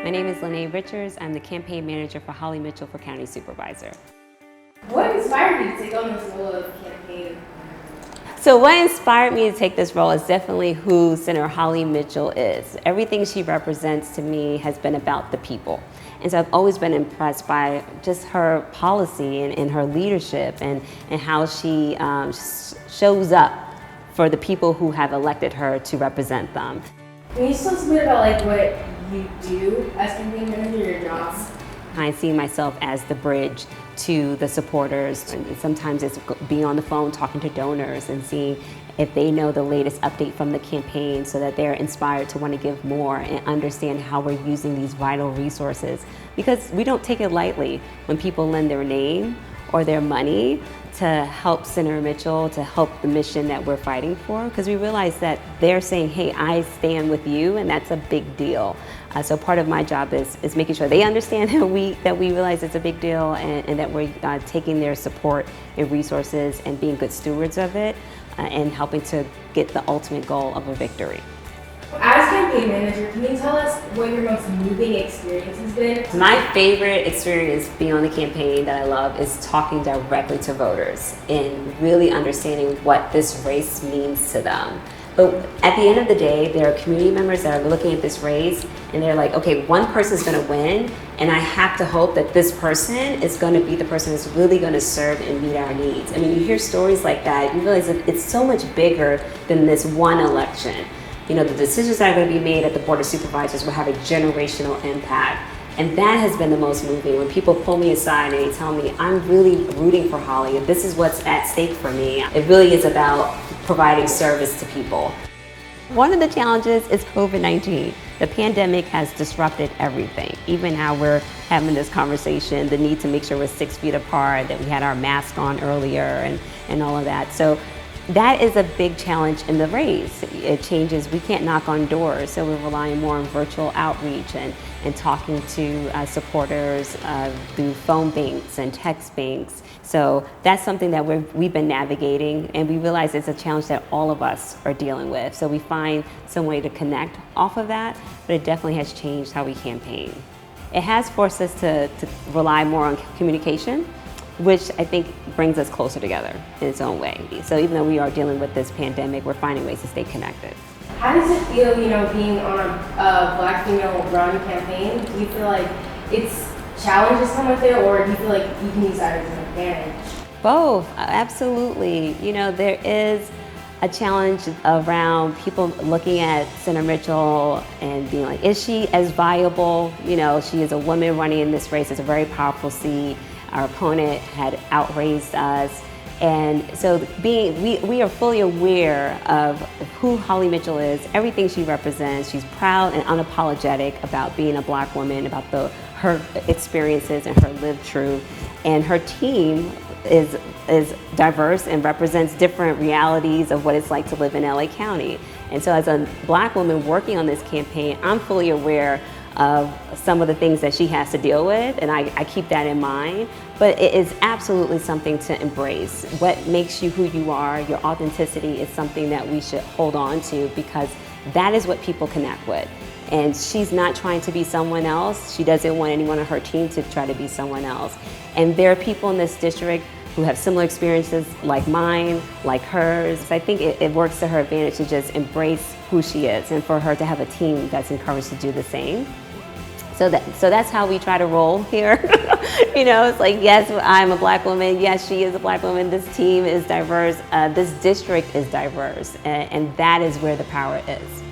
My name is Lenee. I'm the campaign manager for Holly Mitchell for County Supervisor. What inspired you to take on this role of campaign? So what inspired me to take this role is definitely who Senator Holly Mitchell is. Everything she represents to me has been about the people. And so I've always been impressed by just her policy and her leadership and how she shows up for the people who have elected her to represent them. Can you tell us a bit about what you do as campaign manager, your job? I see myself as the bridge to the supporters. And sometimes it's being on the phone talking to donors and seeing if they know the latest update from the campaign so that they're inspired to want to give more and understand how we're using these vital resources. Because we don't take it lightly when people lend their name or their money to help Senator Mitchell, to help the mission that we're fighting for, because we realize that they're saying, hey, I stand with you, and that's a big deal. So part of my job is making sure they understand that we realize it's a big deal and that we're taking their support and resources and being good stewards of it and helping to get the ultimate goal of a victory. As campaign manager, can you tell us what your most moving experience has been? My favorite experience being on the campaign that I love is talking directly to voters and really understanding what this race means to them. But at the end of the day, there are community members that are looking at this race and they're like, okay, one person's gonna win, and I have to hope that this person is gonna be the person that's really gonna serve and meet our needs. I mean, you hear stories like that, you realize that it's so much bigger than this one election. You know, the decisions that are going to be made at the Board of Supervisors will have a generational impact. And that has been the most moving, when people pull me aside and they tell me, I'm really rooting for Holly, and this is what's at stake for me. It really is about providing service to people. One of the challenges is COVID-19. The pandemic has disrupted everything. Even how we're having this conversation, the need to make sure we're 6 feet apart, that we had our mask on earlier and all of that. So that is a big challenge in the race. It changes, we can't knock on doors, so we're relying more on virtual outreach and talking to supporters through phone banks and text banks. So that's something that we've been navigating, and we realize it's a challenge that all of us are dealing with. So we find some way to connect off of that, but it definitely has changed how we campaign. It has forced us to rely more on communication, which I think brings us closer together in its own way. So even though we are dealing with this pandemic, we're finding ways to stay connected. How does it feel, being on a Black female-run campaign? Do you feel like it's challenges come with it, or do you feel like you can use that as an advantage? Both, absolutely. There is a challenge around people looking at Senator Mitchell and being like, is she as viable? She is a woman running in this race. It's a very powerful seat. Our opponent had outraised us. And so we are fully aware of who Holly Mitchell is, everything she represents. She's proud and unapologetic about being a Black woman, about her experiences and her lived truth. And her team is diverse and represents different realities of what it's like to live in LA County. And so as a Black woman working on this campaign, I'm fully aware of some of the things that she has to deal with, and I keep that in mind. But it is absolutely something to embrace. What makes you who you are, your authenticity, is something that we should hold on to, because that is what people connect with. And she's not trying to be someone else. She doesn't want anyone on her team to try to be someone else. And there are people in this district who have similar experiences like mine, like hers. I think it works to her advantage to just embrace who she is, and for her to have a team that's encouraged to do the same. So that's how we try to roll here. It's like, yes, I'm a Black woman. Yes, she is a Black woman. This team is diverse. This district is diverse. And that is where the power is.